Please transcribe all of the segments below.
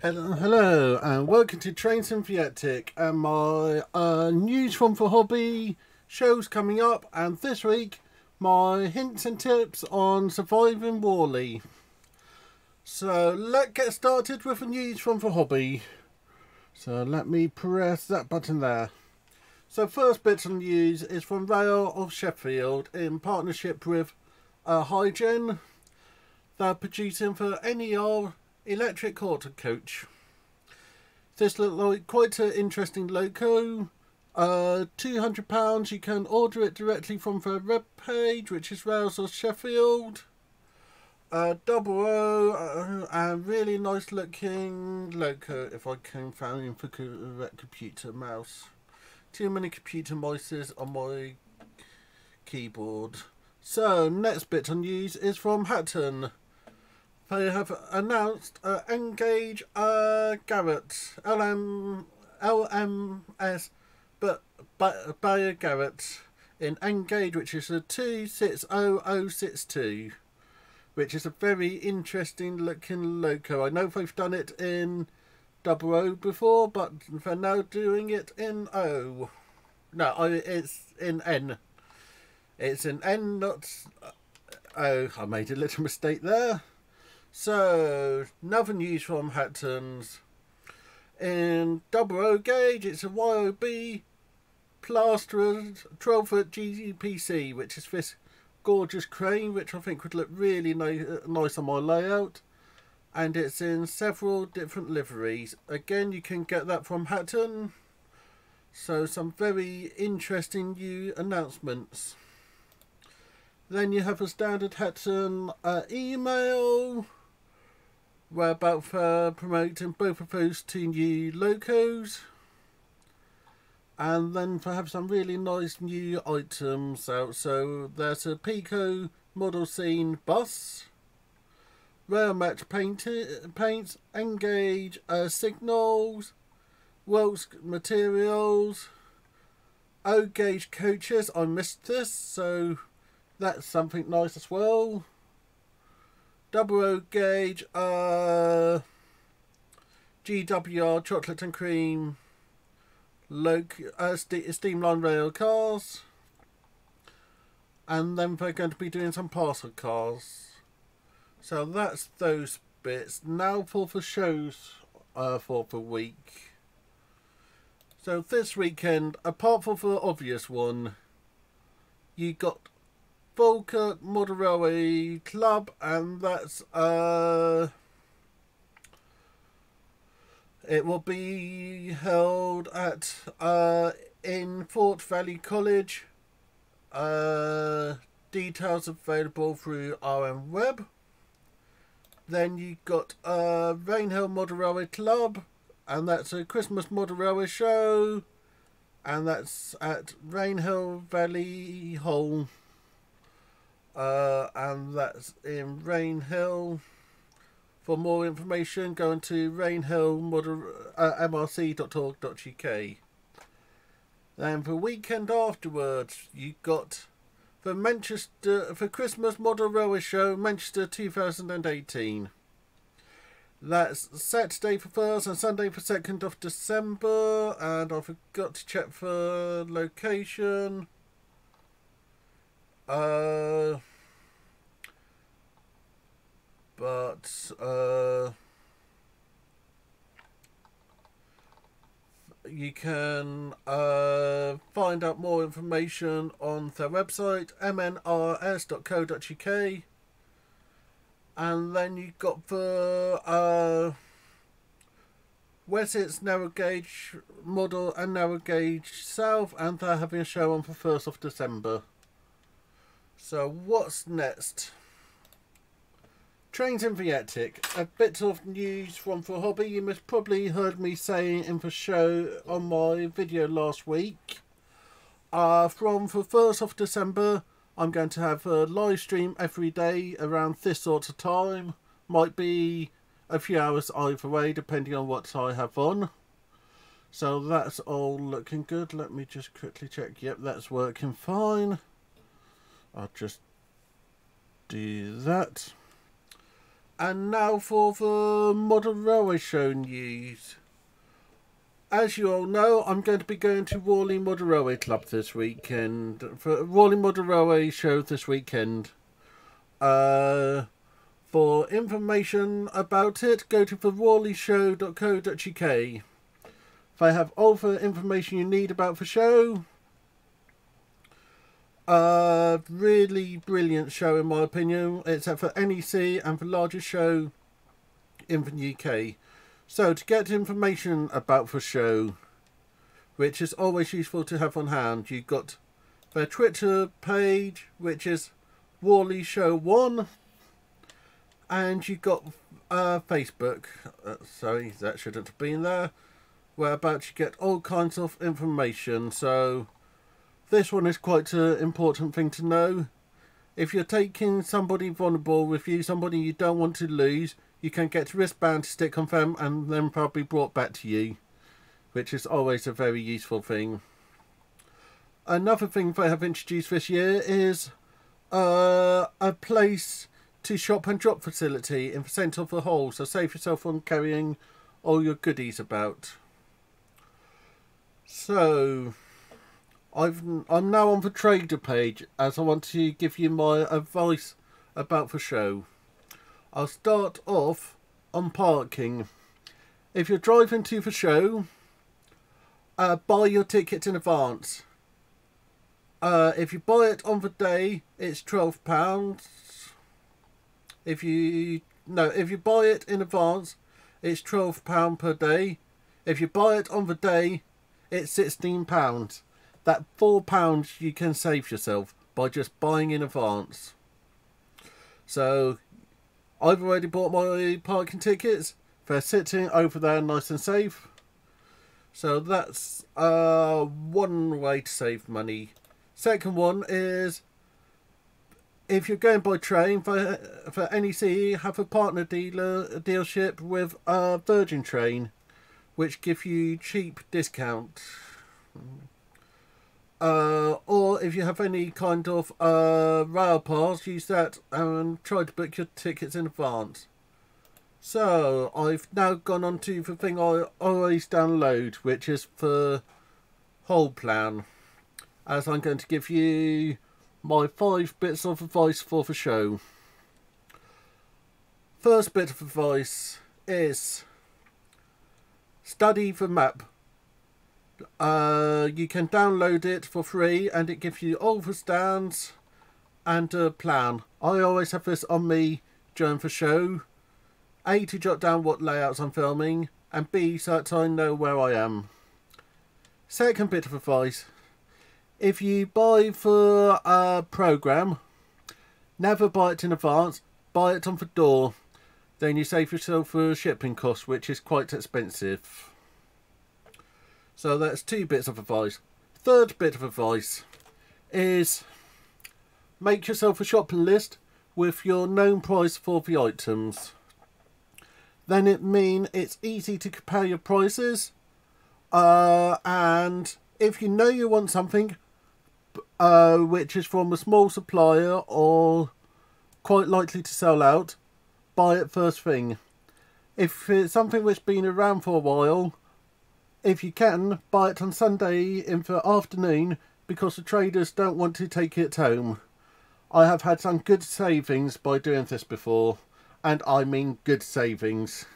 Hello, and welcome to Train Symphatic and my news from For Hobby shows coming up, and this week my hints and tips on surviving warley. So let's get started with the news from For Hobby. So let me press that button there. So first bit of news is from Rail of Sheffield in partnership with Hygen. They're producing for NER electric auto coach. This looks like quite an interesting loco. £200. You can order it directly from their web page, which is Rails of Sheffield. Double O, and really nice looking loco. If I can find the correct computer mouse. Too many computer mices on my keyboard. So next bit of news is from Hatton. They have announced Engage Garrett LMS Bayer Garrett in Engage, which is a 260062, which is a very interesting looking loco. I know they've done it in double O before, but they're now doing it in O. No, it's in N. It's in N, not O. I made a little mistake there. So, another news from Hatton's. In double O gauge, it's a YOB plastered 12-foot GPC, which is this gorgeous crane, which I think would look really nice on my layout. And it's in several different liveries. Again, you can get that from Hatton. So, some very interesting new announcements. Then you have a standard Hatton email, where about promoting both of those two new locos, and then they have some really nice new items out. So there's a Pico model scene bus, rail match paints, Engage signals, Welsh materials, O gauge coaches. I missed this, so that's something nice as well. Double O gauge, GWR chocolate and cream, steamline rail cars, and then they're going to be doing some parcel cars. So that's those bits. Now for the shows for the week. So this weekend, apart from the obvious one, you got Falkirk Model Railway Club, and that's it will be held at in Fort Valley College. Details available through RM Web. Then you got Rainhill Model Railway Club, and that's a Christmas Model Railway show, and that's at Rainhill Valley Hall. And that's in Rainhill. For more information, go into rainhillmrc.org.uk. Then the weekend afterwards, you got the Christmas Model Railway Show, Manchester 2018. That's Saturday for 1st and Sunday for 2nd of December, and I forgot to check for location. You can find out more information on their website, mnrs.co.uk, and then you've got the Wessex narrow gauge model and narrow gauge south, and they're having a show on the 1st of December. So what's next? Train Symphatic. A bit of news from For Hobby. You must probably heard me saying in the show on my video last week. From the 1st of December, I'm going to have a live stream every day around this sort of time. Might be a few hours either way, depending on what I have on. So that's all looking good. Let me just quickly check. Yep, that's working fine. I'll just do that. And now for the Model Railway Show news. As you all know, I'm going to be going to Warley Model Railway Club this weekend. For Warley Model Railway Show this weekend. For information about it, go to thewarleyshow.co.uk. They have all the information you need about the show. Really brilliant show in my opinion. It's at the NEC and the largest show in the UK. So to get information about the show, which is always useful to have on hand, you've got their Twitter page, which is Warley Show 1, and you've got Facebook, sorry, that shouldn't have been there, whereabouts you get all kinds of information. So this one is quite an important thing to know. If you're taking somebody vulnerable with you, somebody you don't want to lose, you can get a wristband to stick on them and then probably brought back to you, which is always a very useful thing. Another thing they have introduced this year is a place to shop and drop facility in the centre of the hall, so save yourself from carrying all your goodies about. So I'm now on the trader page, as I want to give you my advice about the show. I'll start off on parking. If you're driving to the show, buy your ticket in advance. If you buy it on the day, it's £12. If you buy it in advance, it's £12 per day. If you buy it on the day, it's £16. That £4 you can save yourself by just buying in advance. So I've already bought my parking tickets. They're sitting over there nice and safe. So that's one way to save money. Second one is, if you're going by train, for NEC have a partner dealership with Virgin Train, which give you cheap discount. Or if you have any kind of rail pass, use that and try to book your tickets in advance. So I've now gone on to the thing I always download, which is the whole plan, as I'm going to give you my 5 bits of advice for the show. First bit of advice is study the map. You can download it for free and it gives you all the stands and a plan. I always have this on me during the show. A, to jot down what layouts I'm filming, and B, so that I know where I am. Second bit of advice. If you buy for a program, never buy it in advance, buy it on the door. Then you save yourself a shipping cost, which is quite expensive. So that's 2 bits of advice. Third bit of advice is make yourself a shopping list with your known price for the items. Then it means it's easy to compare your prices. And if you know you want something which is from a small supplier or quite likely to sell out, buy it first thing. If it's something which has been around for a while, if you can, buy it on Sunday in the afternoon, because the traders don't want to take it home. I have had some good savings by doing this before, and I mean good savings.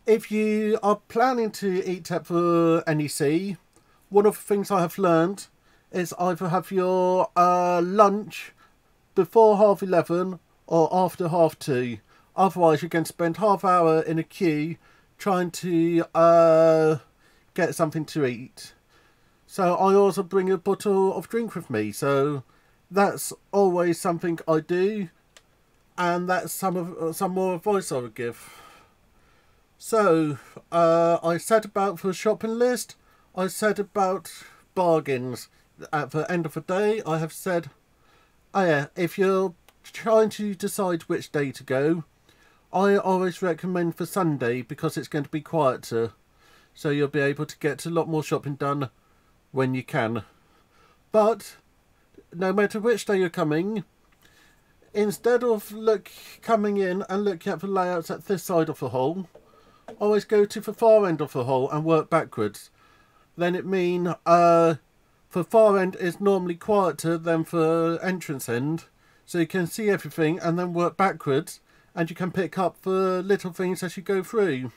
If you are planning to eat at the NEC, one of the things I have learned is either have your lunch before 11:30 or after 2:30. Otherwise, you're going to spend half hour in a queue trying to get something to eat. So I also bring a bottle of drink with me. So that's always something I do, and that's some more advice I would give. So I said about the shopping list. I said about bargains. At the end of the day, I have said, oh yeah, if you're trying to decide which day to go, I always recommend for Sunday, because it's going to be quieter, so you'll be able to get a lot more shopping done when you can. But no matter which day you're coming, instead of coming in and looking at the layouts at this side of the hole, always go to the far end of the hole and work backwards. Then it means the far end is normally quieter than the entrance end, so you can see everything and then work backwards, and you can pick up the little things as you go through.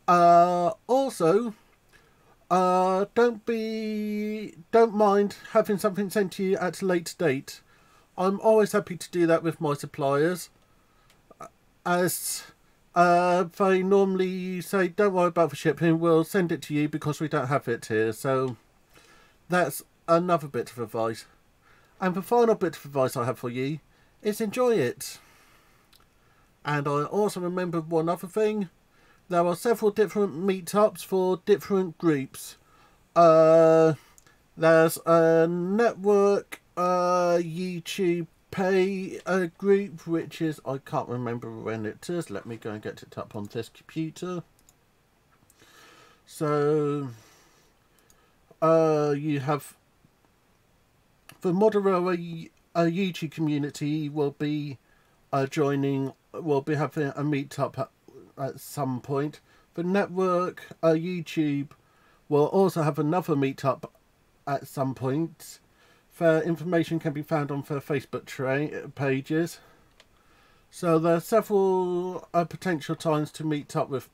Also, don't mind having something sent to you at a later date. I'm always happy to do that with my suppliers, as they normally say, don't worry about the shipping, we'll send it to you because we don't have it here. So that's another bit of advice. And the final bit of advice I have for you is enjoy it. And I also remembered one other thing. There are several different meetups for different groups. There's a network YouTube pay group, which is, I can't remember when it is. Let me go and get it up on this computer. So you have the moderator YouTube community will be having a meetup at some point. The network YouTube will also have another meetup at some point. Their information can be found on their Facebook pages. So there are several potential times to meet up with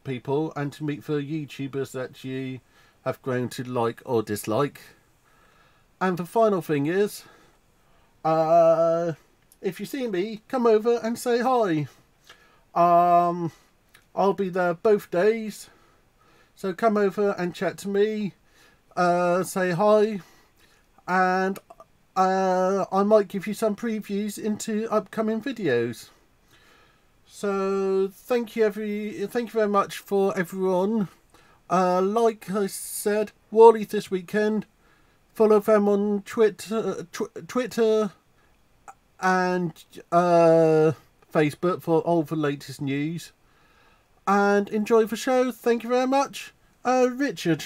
people and to meet the YouTubers that you have grown to like or dislike. And the final thing is, if you see me, come over and say hi. I'll be there both days, so come over and chat to me, say hi, and I might give you some previews into upcoming videos. So thank you very much for everyone. Like I said, Warley this weekend. Follow them on Twitter and Facebook for all the latest news. And enjoy the show. Thank you very much. Richard.